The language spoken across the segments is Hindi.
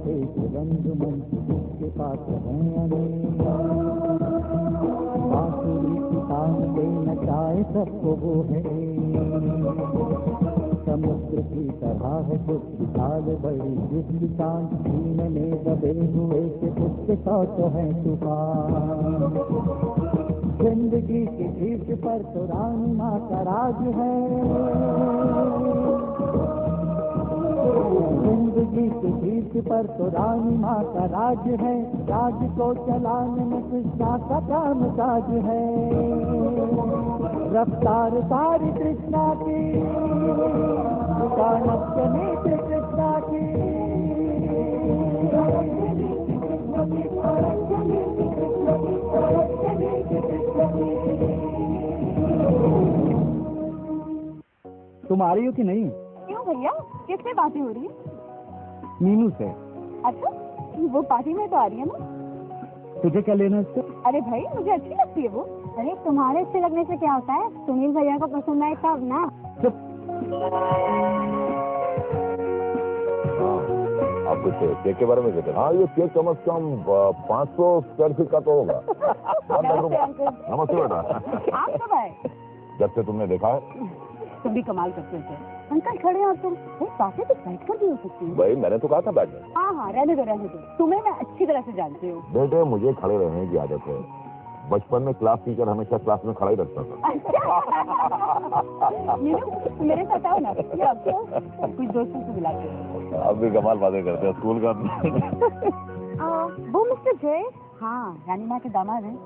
एक रंगमंच जिसके पास हैं अनेक, बांसुरी की तान पे नचाए सबको वो है। समुद्र की तरह है कुछ विशाल बड़ी जिसकी चांद सीने में दबे हुए से उसके साथ है तूफान। जिंदगी के शीर्ष पर तो रानी माँ का राज है, जिंदगी के शीर्ष पर तो रानी माँ का राज है। राज को चलाने में कृष्णा का काम काज है। रफ्तार सारी कृष्णा की, दुकान नेत्र कृष्णा की। तुम आ रही हो कि नहीं? क्यों भैया, किससे बातें हो रही है? मीनू से। अच्छा, वो पार्टी में तो आ रही है ना? तुझे क्या लेना इससे? अरे भाई, मुझे अच्छी लगती है वो। अरे तुम्हारे अच्छे लगने से क्या होता है, सुनील भैया को पसंद आए तब ना। चुप। आप कुछ केक के बारे में कहते हैं? हाँ, ये केक कम से कम 500 स्क्वायर फीट का तो होगा। नमस्ते बेटा। आप कब आए? जब से तुमने देखा है। तुम भी कमाल करते थे अंकल, खड़े हो तुम। बातें तो बैठ कर भी हो सकती है। भाई मैंने तो कहा था बैठने। हाँ हाँ, रहने दो। तुम्हें मैं अच्छी तरह से जानती हूँ। बेटे, मुझे खड़े रहने की आदत है। बचपन में क्लास टीचर हमेशा क्लास में खड़ा ही रखता था। अच्छा। मेरे साथ आओ ना, कुछ दोस्तों से मिलाते हैं। अब भी कमाल बातें करते हैं स्कूल का। वो मिस्टर जय, हाँ रानी माँ के दामाद हैं।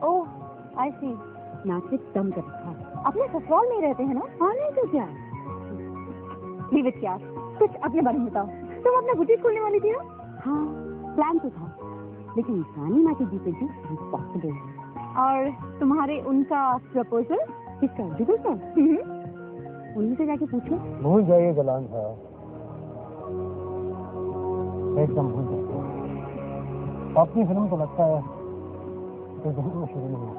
ओह आई सी। नासिक दम कर रखा। अपने ससुराल में रहते हैं ना? हाँ, नहीं तो क्या। यार, कुछ अपने बारे में बताओ। तुम अपना बुटीक खोलने वाली थी ना? हाँ, प्लान तो था, लेकिन रानी माँ के जीते जी इम्पॉसिबल है। और तुम्हारे उनका प्रपोजल किसका? बिल्कुल सर। उन्हीं से जाके पूछो। भूल जाइए गलान साहब, एकदम भूल जाइए। अपनी फिल्म तो लगता है तो जहन में शुरू नहीं हुआ।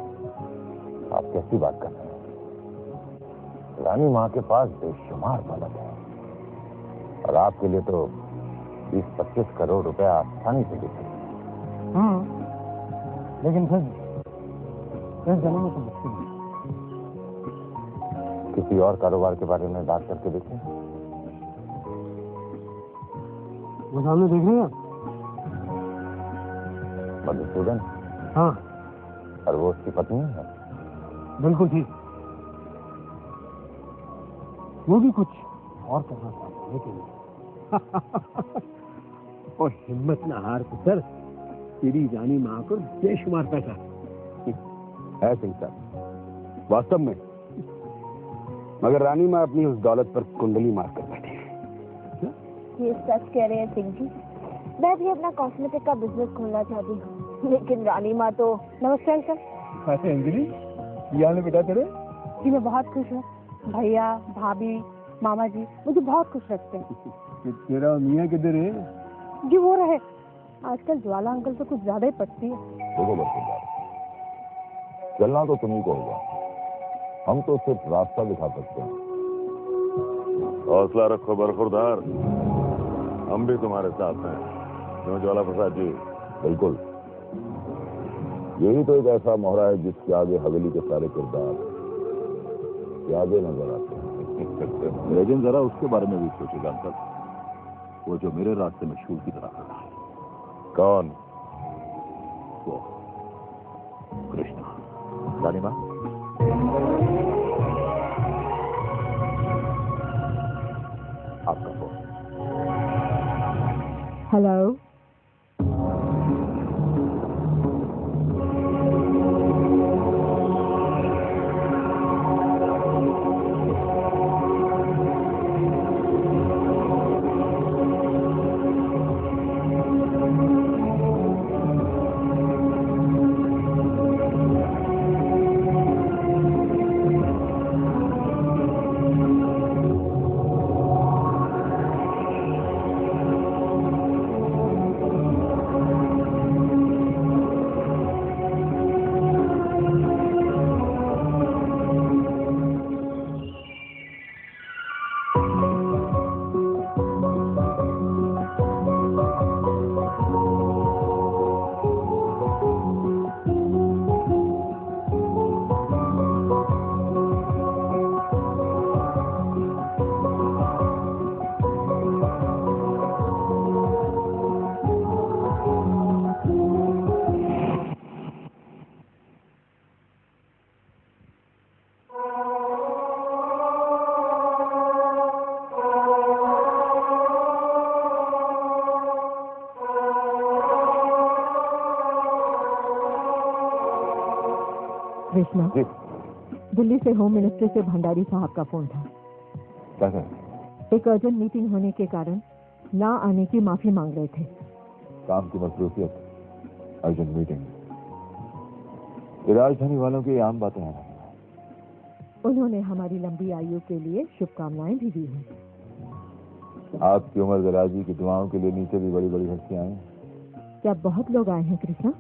आप कैसी बात कर रहे हैं? रानी माँ के पास बेशुमार दौलत है और आपके लिए तो 20-25 करोड़ रुपया आसानी से दिख सकते। लेकिन फिर इस जन्म में तो मुश्किल है। किसी और कारोबार के बारे में बात करके देखें। वो सामने देख रही हैं? मधुसूदन? हाँ। और वो उसकी पत्नी है? बिल्कुल ठीक। वो भी कुछ और करना चाहता है लेकिन और हिम्मत ना हार पुत्र, तेरी रानी माँ को बेशुमार पैसा है सिंह साहब, वास्तव में। मगर रानी माँ अपनी उस दौलत पर कुंडली मार कर बैठी है। ये सच कह रहे हैं सिंह जी। मैं भी अपना कॉस्मेटिक का बिजनेस खोलना चाहती हूँ, लेकिन रानी माँ तो। नमस्कार सर। अरे अंजलि, क्या हाल है बेटा तेरे? जी मैं बहुत खुश हूँ। भैया, भाभी, मामा जी मुझे बहुत खुश रखते हैं। तेरा मियाँ किधर है? जी वो रहे, आजकल ज्वाला अंकल तो कुछ ज्यादा ही पटती है। देखो बरखुरदार, चलना तो तुम्ही को होगा, हम तो सिर्फ रास्ता दिखा सकते हैं। हौसला रखो बरखुरदार, हम भी तुम्हारे साथ हैं। क्यों ज्वाला प्रसाद जी? बिल्कुल, यही तो एक ऐसा मोहरा है जिसके आगे हवेली के सारे किरदार आगे नजर आते हैं। लेकिन जरा उसके बारे में भी सोचेगा अंकल, वो जो मेरे रास्ते में शूल की तरह खड़ा है। कौन? वो कृष्णा। रानी माँ, आपका फोन। हेलो। कृष्णा जी दिल्ली से होम मिनिस्टर से भंडारी साहब का फोन था। क्या करें? एक अर्जेंट मीटिंग होने के कारण ना आने की माफी मांग रहे थे। काम की मसरूफियत, अर्जेंट मीटिंग, ये राजधानी वालों की आम बातें हैं। उन्होंने हमारी लंबी आयु के लिए शुभकामनाएं भी दी हैं। आपकी उम्र दराजी की दुआओं के लिए नीचे भी बड़ी बड़ी हस्तियां आई। क्या बहुत लोग आए हैं कृष्णा?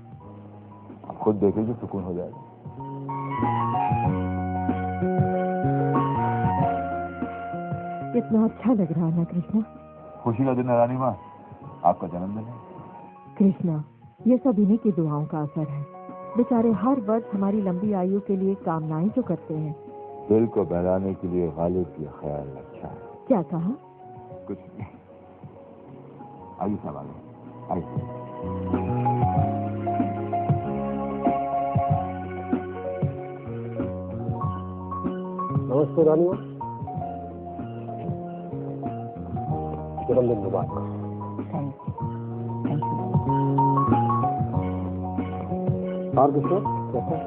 आप खुद देखिए, सुकून हो जाएगा। कितना अच्छा लग रहा है ना कृष्णा? खुशी का दिन है रानी माँ, आपका जन्मदिन है। कृष्णा, ये सब इन्हीं की दुआओं का असर है। बेचारे हर वर्ष हमारी लंबी आयु के लिए कामनाएं जो करते हैं। दिल को बहलाने के लिए गालिब ये ख्याल अच्छा है। क्या कहा? कुछ नहीं। आइए सवाल आइए। नमस्ते रानी, जन्मदिन मुबारक। और किशोर कैसा?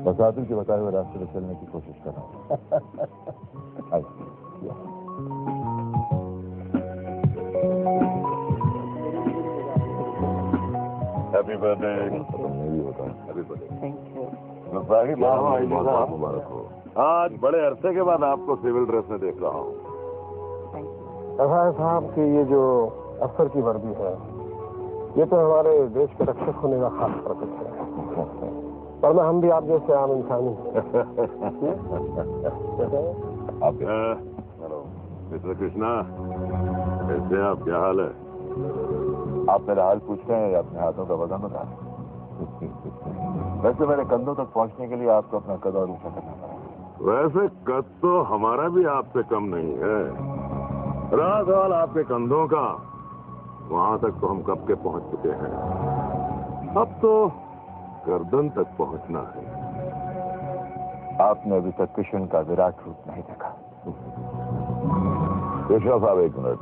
बसातुर के बताए हुए रास्ते पर चलने की कोशिश कर रहा हूँ। Happy birthday. Happy birthday. Thank you. मुबारक हो। आज बड़े अरसे के बाद आपको सिविल ड्रेस में देख रहा हूँ। ऐसा है साहब कि ये जो अफसर की वर्दी है, ये तो हमारे देश के रक्षक होने का खास प्रतीक है। पर हम भी आप जैसे आम इंसान ही। हेलो मिस्टर कृष्णा, कैसे हैं आप? क्या हाल है? आप मेरा हाल पूछ रहे हैं या अपने हाथों का वजन बता रहे हैं? वैसे मेरे कंधों तक पहुंचने के लिए आपको अपना कद और ऊंचा करना पड़ेगा। वैसे कद तो हमारा भी आपसे कम नहीं है। रहा सवाल आपके कंधों का, वहां तक तो हम कब के पहुंच चुके हैं। अब तो गर्दन तक पहुंचना है। आपने अभी तक कृष्ण का विराट रूप नहीं देखा। कृष्णा साहब एक मिनट,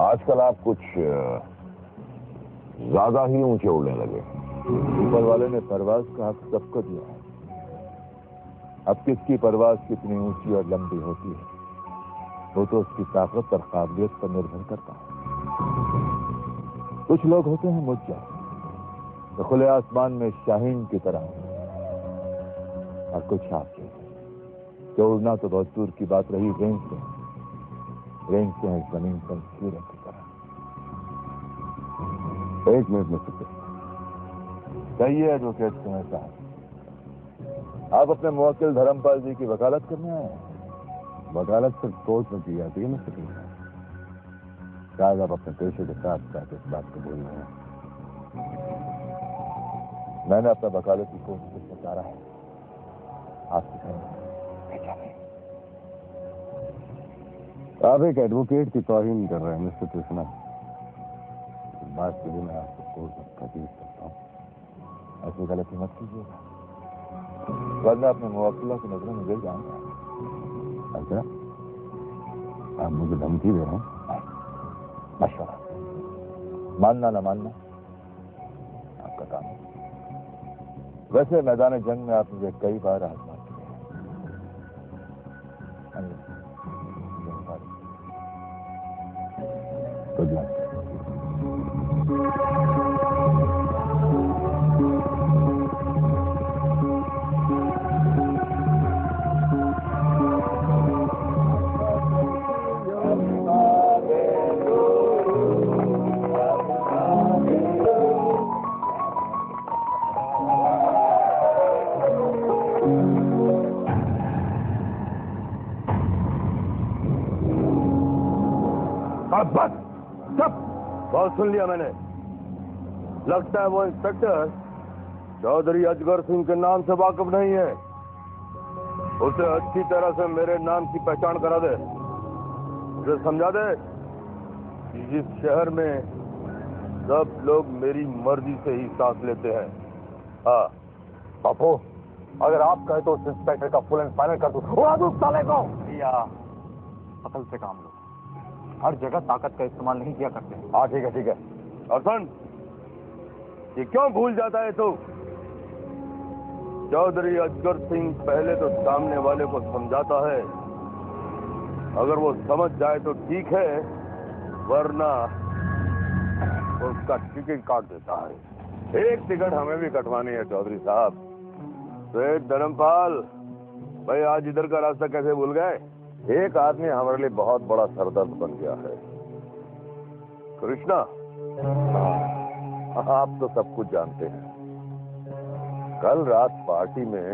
आजकल आप कुछ ज्यादा ही ऊंचे उड़ने लगे। ऊपर वाले ने परवाज का हक सबको दिया है। अब किसकी परवाज कितनी ऊंची और लंबी होती है वो तो उसकी ताकत और काबिलियत पर निर्भर करता है। कुछ लोग होते हैं मुझ जैसे, तो खुले आसमान में शाहीन की तरह, और कुछ आप जो उड़ना तो बहुत दूर की बात रही, रेंज से है जमीन पर कीड़े की तरह। एक मिनट में सकते सही है जो कहते हैं साहब। आप अपने मुवक्किल धर्मपाल जी की वकालत करने आए हैं? वकालत सिर्फ कोर्ट में की जाती है मिस्टर कृष्णा। शायद आप अपने पेशे के साथ साथ इस बात को भूल रहे हैं। मैंने अपना वकालती कोर्स से उतारा है। आपकी आप एक एडवोकेट की तौहीन कर रहे हैं मिस्टर कृष्णा। इस बात के लिए मैं आपको कोर्ट में तकलीफ करता हूँ। ऐसी गलती मत कीजिएगा, वरना अपने मुवक्किलों की नजरों में गिर जाऊंगा। अच्छा, आप मुझे धमकी दे रहे हैं? मशवरा, मानना ना मानना आपका काम है। वैसे मैदान जंग में आप मुझे कई बार आजमा चुके हैं। Good luck. बस सब बहुत सुन लिया मैंने। लगता है वो इंस्पेक्टर चौधरी अजगर सिंह के नाम से वाकिफ नहीं है। उसे अच्छी तरह से मेरे नाम की पहचान करा दे। उसे समझा दे कि इस शहर में सब लोग मेरी मर्जी से ही सांस लेते हैं। हाँ बापू, अगर आप कहे तो उस इंस्पेक्टर का फुल एंड फाइनल कर दो। उड़ा दो साले को। भैया अकल से काम लो, हर जगह ताकत का इस्तेमाल नहीं किया करते। हाँ ठीक है। और सुन, ये क्यों भूल जाता है तू चौधरी अजगर सिंह पहले तो सामने वाले को समझाता है, अगर वो समझ जाए तो ठीक है, वरना उसका टिकट काट देता है। एक टिकट हमें भी कटवानी है चौधरी साहब। सेठ धर्मपाल भाई, आज इधर का रास्ता कैसे भूल गए? एक आदमी हमारे लिए बहुत बड़ा सरदर्द बन गया है। कृष्णा, आप तो सब कुछ जानते हैं। कल रात पार्टी में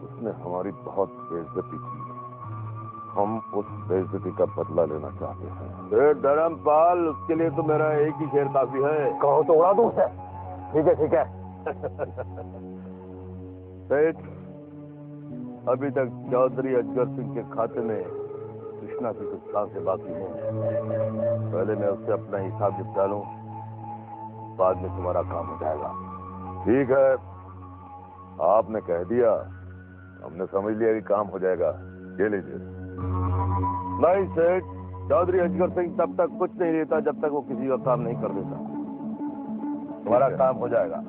उसने हमारी बहुत बेइज्जती की। हम उस बेइज्जती का बदला लेना चाहते हैं। सेठ धर्मपाल, उसके लिए तो मेरा एक ही शेर काफी है। कहो तो उड़ा दूं उसे। ठीक है ठीक है। सेठ, अभी तक चौधरी अजगर सिंह के खाते में कृष्णा की कुछ सांसें बाकी हैं। पहले मैं उससे अपना हिसाब निपटा लूं, बाद में तुम्हारा काम हो जाएगा। ठीक है, आपने कह दिया, हमने समझ लिया कि काम हो जाएगा। ये लीजिए। नहीं सेठ, चौधरी अजगर सिंह तब तक कुछ नहीं लेता जब तक वो किसी का काम नहीं कर देता। तुम्हारा काम हो जाएगा।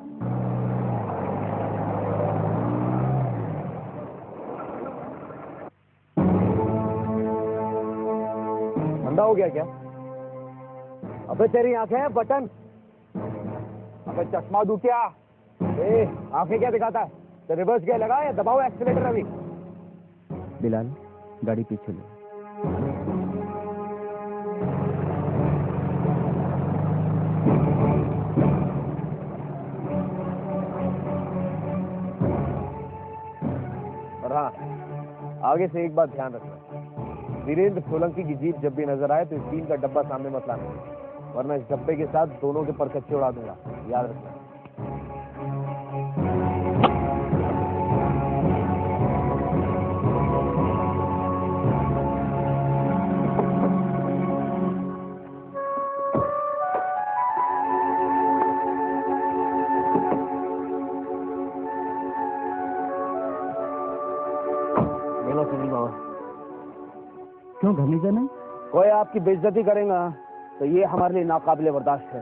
ठंडा हो गया क्या? अबे तेरी आंखें बटन। अबे चश्मा दूं क्या? आंखें क्या दिखाता है? तो रिवर्स गियर लगा या दबाओ एक्सीलेटर अभी? बिलाल, गाड़ी पीछे लो। और हाँ, आगे से एक बात ध्यान रखना, वीरेंद्र सोलंकी की जीप जब भी नजर आए तो इस टीन का डब्बा सामने मत लाना, वरना इस डब्बे के साथ दोनों के परकच्चे उड़ा दूंगा, याद रखना। क्यों घबराते नहीं? कोई आपकी बेइज्जती करेगा तो ये हमारे लिए नाकाबिले बर्दाश्त है।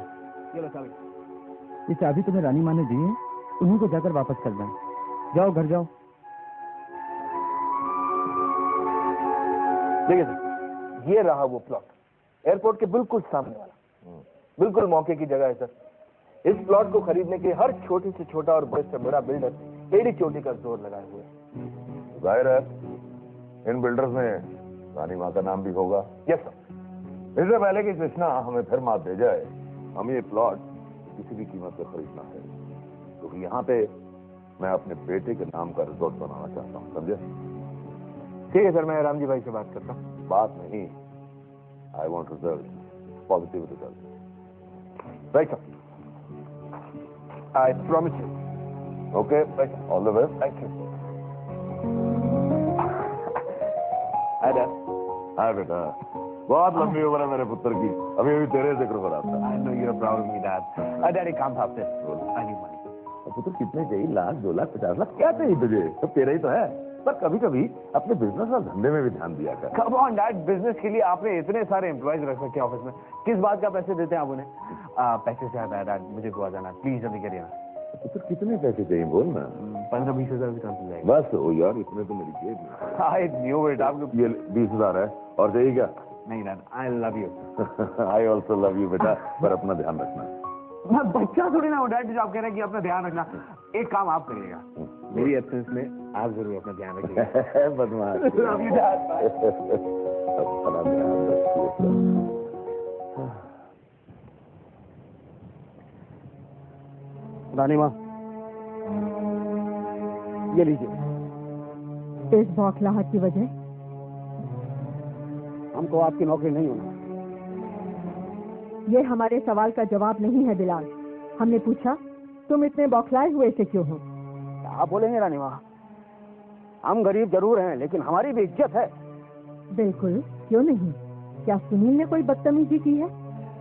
ये लो चाबी। ये चाबी तुम्हें रानी माँ ने दी है, उन्हीं को जाकर वापस कर दें। जाओ घर जाओ। देखिए सर, ये रहा वो प्लॉट, एयरपोर्ट के बिल्कुल सामने वाला। बिल्कुल मौके की जगह है सर। इस प्लॉट को खरीदने के हर छोटे से छोटा और बड़े से बड़ा बिल्डर टेढ़ी चोटी का जोर लगाए हुए हैं। जाहिर है इन बिल्डर्स में रानी माँ का नाम भी होगा। Yes sir. इससे पहले कि कृष्णा हमें फिर मात दे जाए, हमें ये प्लॉट किसी भी कीमत पे खरीदना है, क्योंकि यहाँ पे मैं अपने बेटे के नाम का रिजॉर्ट बनाना चाहता हूँ, समझे? ठीक है सर, मैं रामजी भाई से बात करता हूँ। बात नहीं, I want result, positive result. Right sir, I promise you. Okay, all the best. Thank you. हाँ बेटा, बहुत लंबी उम्र है मेरे पुत्र की, अभी अभी तेरे जिक्र हो रहा था। I know you're proud of me, Dad. Daddy, काम था आपसे। I need money. पुत्र कितने चाहिए? 1 लाख, 2 लाख, 50 लाख, क्या चाहिए तुझे? सब तेरा ही तो है। पर कभी कभी अपने बिजनेस और धंधे में भी ध्यान दिया कर। Come on, Dad, बिजनेस के लिए आपने इतने सारे एम्प्लॉयज रख रखे हैं ऑफिस में, किस बात का पैसे देते हैं आप उन्हें? पैसे से आता है Dad, मुझे गोवा जाना, प्लीज जल्दी करिए ना। पुत्र कितने पैसे चाहिए बोल ना। 15-20 हजार भी काम जाएगा। बस ओ यार, इतने तो मेरी जेब में। I knew it, आपको ये 20,000 है, और चाहिए क्या? नहीं Dad, I love you. I also love you बेटा, पर अपना ध्यान रखना। मैं बच्चा थोड़ी ना हूँ Dad, जो आप कह रहे हैं कि अपना ध्यान रखना। एक काम आप करिएगा, मेरी एब्सेंस में आप जरूर अपना ध्यान रखिएगा। बदमाश। Love you, Dad. अपना ध्यान रखिए। रानी माँ, ये लीजिए। इस बौखलाहट की वजह? हमको आपकी नौकरी नहीं होना। ये हमारे सवाल का जवाब नहीं है बिलाल। हमने पूछा तुम इतने बौखलाए हुए से क्यों हो? आप बोलेंगे रानी माँ, हम गरीब जरूर हैं लेकिन हमारी भी इज्जत है। बिल्कुल, क्यों नहीं? क्या सुनील ने कोई बदतमीजी की है?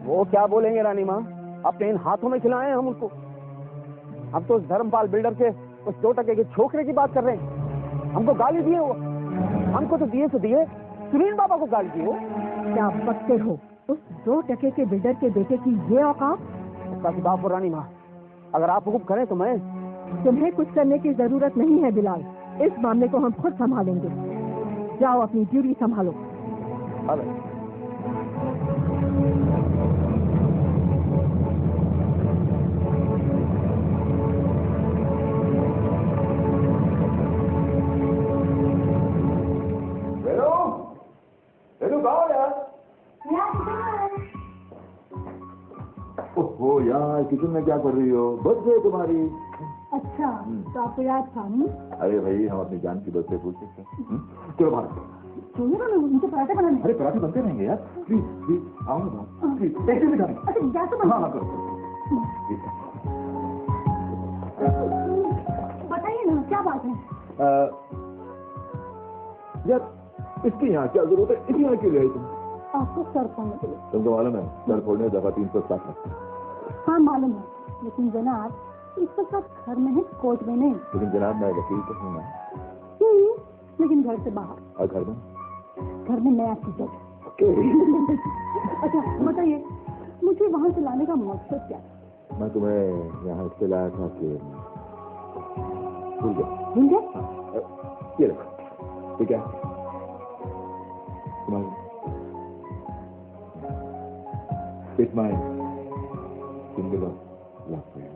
वो क्या बोलेंगे रानी माँ, अपने इन हाथों में खिलाए हैं हम उनको। हम तो उस धर्मपाल बिल्डर के उस 2 टके के छोकरे की बात कर रहे हैं। हमको गाली दिए वो, हमको तो दिए से दिए सुनील बाबा को गाली दी वो। क्या बकते हो? उस 2 टके के बिल्डर के बेटे की ये औकात? उसका खिताब रानी माँ, अगर आप हुक्म करें तो मैं तुम्हें कुछ करने की जरूरत नहीं है बिलाल, इस मामले को हम खुद संभालेंगे। जाओ अपनी ड्यूटी संभालो। ओहो यार, किचन में क्या कर रही हो? बर्थडे तुम्हारी। अच्छा, तो आपको याद था नहीं? अरे भाई, हम अपनी जान की बर्थडे पूछ सकते हैं। चलो बाहर। चलिए ना, मुझे पराठे बनाने। अरे पराठे बनते रहेंगे यार, प्लीज प्लीज आओ ना, प्लीज एक मिनट। अच्छा, गैस तो बंद। हाँ करो। बताइए ना, क्या बात है? यार, इसकी यहाँ क्या जरूरत है? इसी यहाँ क्यों ले आई तुम? आपको सर फोड़ने के लिए। तुमको मालूम है सर फोड़ने दफा 307 है। हाँ मालूम है, लेकिन जनाब इस वक्त आप घर में है, कोर्ट में नहीं। लेकिन जनाब मैं वकील तो हूँ ना। लेकिन घर से बाहर। और घर में? घर में मैं आपकी जज। अच्छा बताइए, मुझे वहाँ से लाने का मकसद क्या है? मैं तुम्हें यहाँ इससे लाया था कि भूल गया। भूल गए? ये रखो, ठीक है? तुम्हारी It's mine. Single love for you.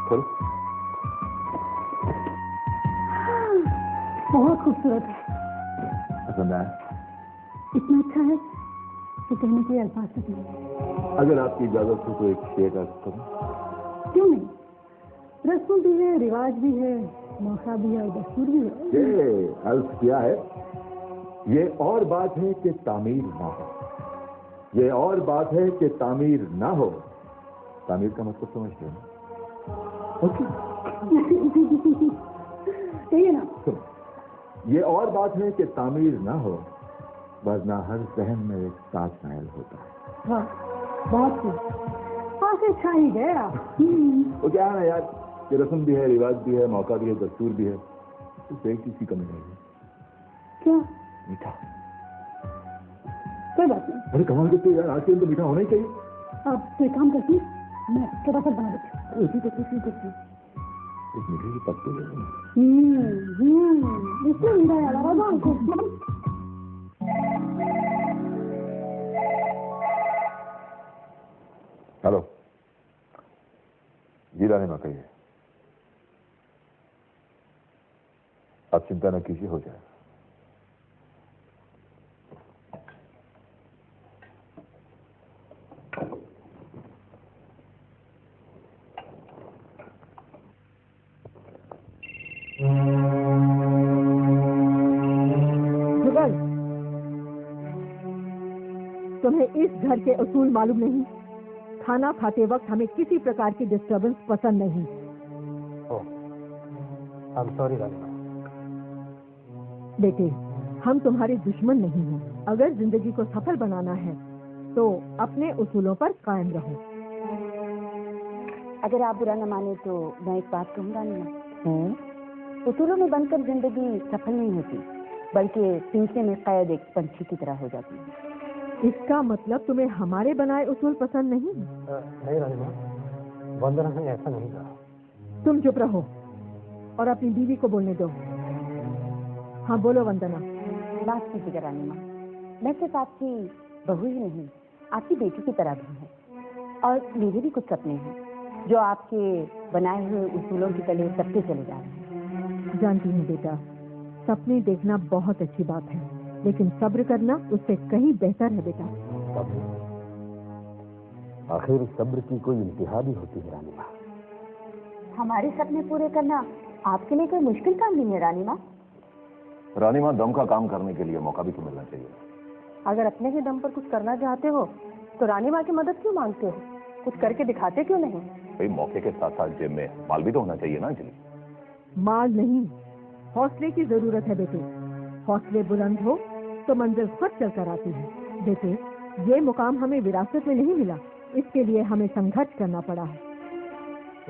खोलो। बहुत खूबसूरत है। पसंद आया? इतना अच्छा है कि कहने के अल्फाज तक नहीं। अगर आपकी इजाजत हो तो एक शेर अर्ज करूं? क्यों नहीं? रस्म भी है, रिवाज भी है, मौका भी है और दस्तूर भी है। ये अर्ज किया है। ये और बात है कि तामीर ना हो, ये और बात है कि तामीर ना हो। तामीर का मतलब समझते हो ना? ओके, कहिए ना। ये और बात है कि तामीर ना हो, वरना हर जहन में एक ताजमहल होता है। हाँ, बहुत खूब। आंखें छा ही गए आप। वो क्या है ना यार, कि रस्म भी है, रिवाज भी है, मौका भी है, दस्तूर भी है, तो एक चीज की कमी नहीं है। क्या? मीठा। कोई बात नहीं। अरे कमाल करते यार, आज के दिन तो मीठा होना ही चाहिए। आप तो एक काम करती, मैं फटाफट बना देती हूँ। अरे उसी करते क्यों करते? एक मीठे की पत्ते ले लो। इसमें मीठा है अलावा को। हेलो जी रानीमा, कहिए। आप चिंता न कीजिए, हो जाएगा। जुगल, तुम्हें इस घर के उसूल मालूम नहीं? खाना खाते वक्त हमें किसी प्रकार की डिस्टर्बेंस पसंद नहीं। आई एम सॉरी रानीमा। बेटे, हम तुम्हारे दुश्मन नहीं हैं। अगर जिंदगी को सफल बनाना है तो अपने उसूलों पर कायम रहो। अगर आप बुरा न माने तो मैं एक बात कहूँगा नहीं। उसूलों में बनकर जिंदगी सफल नहीं होती, बल्कि पिंजरे में कैद एक पंछी की तरह हो जाती है। इसका मतलब तुम्हें हमारे बनाए उसूल पसंद नहीं? नहीं रानीमा, वंदना ने ऐसा नहीं कहा। तुम चुप रहो और अपनी बीवी को बोलने दो। हाँ बोलो वंदना। माफ कीजिएगा रानीमा, मैं सिर्फ आपकी बहू ही नहीं, आपकी बेटी की तरह भी हूँ, और मेरे भी कुछ सपने हैं जो आपके बनाए हुए उसूलों की तले दबते चले जा रहे हैं। जानती हूँ बेटा, सपने देखना बहुत अच्छी बात है, लेकिन सब्र करना उससे कहीं बेहतर है बेटा। आखिर सब्र की कोई इंतहा भी होती है रानीमा। हमारे सपने पूरे करना आपके लिए कोई मुश्किल काम नहीं है रानीमा। रानीमा, दम का काम करने के लिए मौका भी तो मिलना चाहिए। अगर अपने ही दम पर कुछ करना चाहते हो तो रानीमा की मदद क्यों मांगते हो? कुछ करके दिखाते क्यों नहीं? भाई, मौके के साथ साथ जेब में माल भी तो होना चाहिए ना अंजलि। माल नहीं, हौसले की जरूरत है बेटे। हौसले बुलंद हो तो मंजिल खुद चलकर आती है। बेटे, ये मुकाम हमें विरासत में नहीं मिला, इसके लिए हमें संघर्ष करना पड़ा है।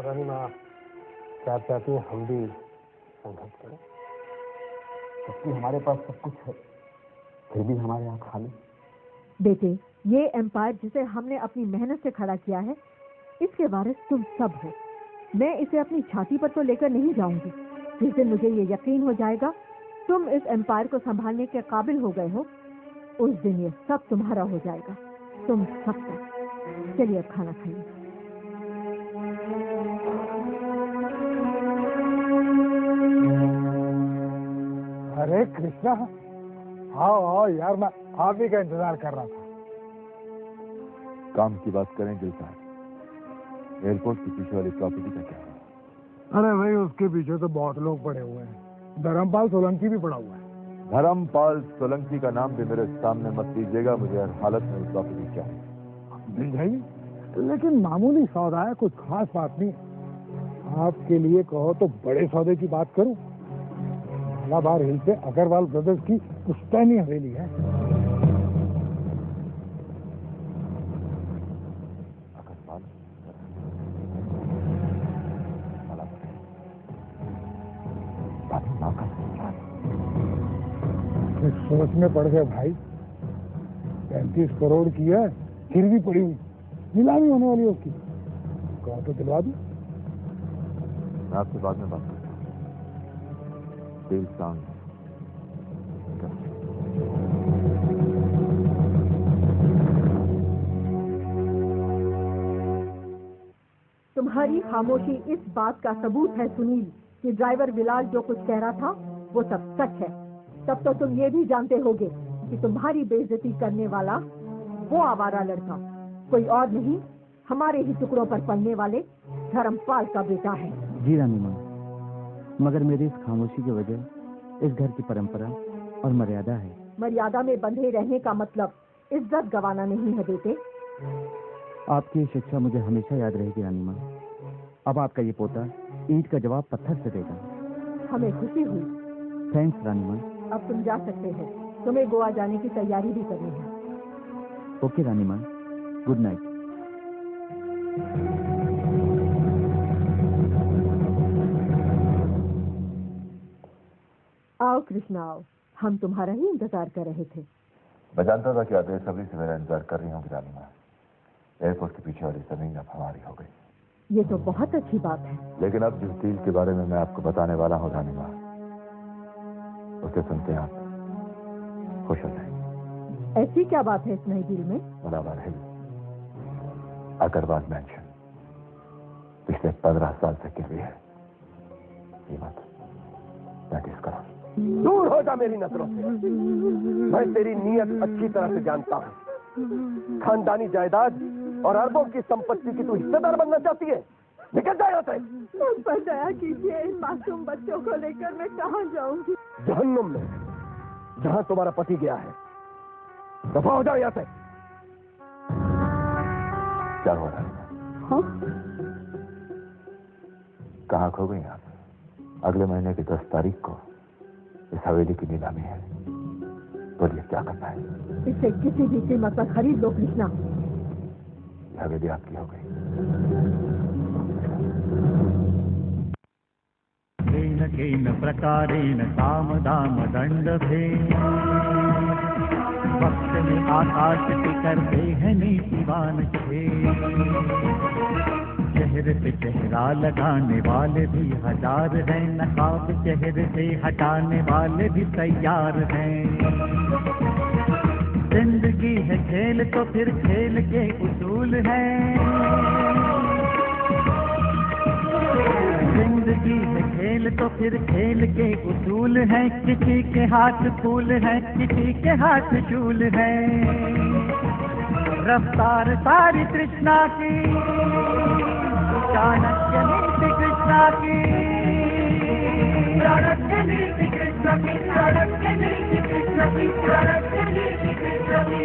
रानीमा, क्या आप चाहती हैं हम भी संघर्ष करें? जबकि हमारे पास सब कुछ है, फिर भी हमारे यहाँ खाली। बेटे, ये एम्पायर जिसे हमने अपनी मेहनत से खड़ा किया है, इसके वारिस तुम सब हो। मैं इसे अपनी छाती पर तो लेकर नहीं जाऊंगी। जिस दिन मुझे ये यकीन हो जाएगा तुम इस एम्पायर को संभालने के काबिल हो गए हो, उस दिन ये सब तुम्हारा हो जाएगा, तुम सबका। चलिए अब खाना खाइए। अरे कृष्णा, आओ आओ यार, मैं आप ही का इंतजार कर रहा था। काम की बात करें दिल साहब, एयरपोर्ट के पीछे वाली प्रॉपर्टी का क्या है? अरे भाई, उसके पीछे तो बहुत लोग पड़े हुए हैं। धर्मपाल सोलंकी भी पड़ा हुआ है। धर्मपाल सोलंकी का नाम भी मेरे सामने मत लीजिएगा, मुझे हर हालत में उस प्रॉपर्टी चाहिए। मिल जाएगी, लेकिन मामूली सौदा है, कुछ खास बात नहीं। आपके लिए कहो तो बड़े सौदे की बात करूं। झालावाड़ हिल से अग्रवाल ब्रदर्स की पुश्तैनी हवेली है। सोच में पड़ गए भाई, 35 करोड़ की है, फिर भी पड़ी हुई, नीलामी होने वाली है उसकी। कहो तो दिलवा दूं। मैं आपसे बाद में बात करता हूँ। दिल सांग तुम्हारी खामोशी इस बात का सबूत है सुनील कि ड्राइवर बिलाल जो कुछ कह रहा था वो सब सच है। तब तो तुम ये भी जानते होगे कि तुम्हारी बेइज्जती करने वाला वो आवारा लड़का कोई और नहीं, हमारे ही टुकड़ों पर पलने वाले धर्मपाल का बेटा है। जी रानी माँ, मगर मेरी इस खामोशी की वजह इस घर की परंपरा और मर्यादा है। मर्यादा में बंधे रहने का मतलब इज्जत गंवाना नहीं है बेटे। आपकी शिक्षा मुझे हमेशा याद रहेगी रानी माँ। अब आपका ये पोता ईंट का जवाब पत्थर से देगा। हमें खुशी हुई। थैंक्स रानी माँ। अब तुम जा सकते हो, तुम्हें गोवा जाने की तैयारी भी करनी है। ओके रानी माँ, गुड नाइट। आओ कृष्णा आओ, हम तुम्हारा ही इंतजार कर रहे थे। मैं जानता था कि आप बेसब्री से मेरा इंतजार कर रही होंगी रानी माँ। एयरपोर्ट के पीछे वाली जमीन अब हमारी हो गई। ये तो बहुत अच्छी बात है। लेकिन अब जिस डील के बारे में मैं आपको बताने वाला हूँ रानी माँ, उसे सुनते आप खुश हो जाएंगे। ऐसी क्या बात है इस नई डील में? मलाबार हिल, अग्रवाल मैंशन पिछले 15 साल से गिर रही है। कीमत 35 करोड़। दूर हो जा मेरी नजरों से। मैं तेरी नीयत अच्छी तरह से जानता हूँ। खानदानी जायदाद और अरबों की संपत्ति की तू हिस्सेदार बनना चाहती है? निकल जाए यहाँ से। मुझ पर दया कीजिए, इन मासूम बच्चों को लेकर मैं कहाँ जाऊंगी? जहन्नुम में, जहाँ तुम्हारा पति गया है। दफा हो जाओ यहाँ से। क्या हो रहा है? हाँ? कहाँ खो गई आप? अगले महीने की 10 तारीख को इस हवेली की नीलामी है। बोलिए क्या करना है? इसे किसी भी कीमत पर खरीद लो कृष्णा। हवेली आपकी हो गई। केन केन प्रकारेण काम दाम दंड भेद, वक्त में आकाश से करते हैं नीतिवान छेद। चेहरे पे चेहरा लगाने वाले भी हजार हैं, नकाब चेहरे से हटाने वाले भी तैयार हैं। जिंदगी है खेल तो फिर खेल के उसूल हैं। जिंदगी है खेल तो फिर खेल के उसूल हैं। किसी के हाथ फूल है, किसी के हाथ चूल है। रफ्तार सारी तृष्णा की, चाणक्य नीति कृष्णा की। चाणक्य नीति कृष्ण की, चाणक्य नीति कृष्ण की, चाणक्य नीति कृष्ण की।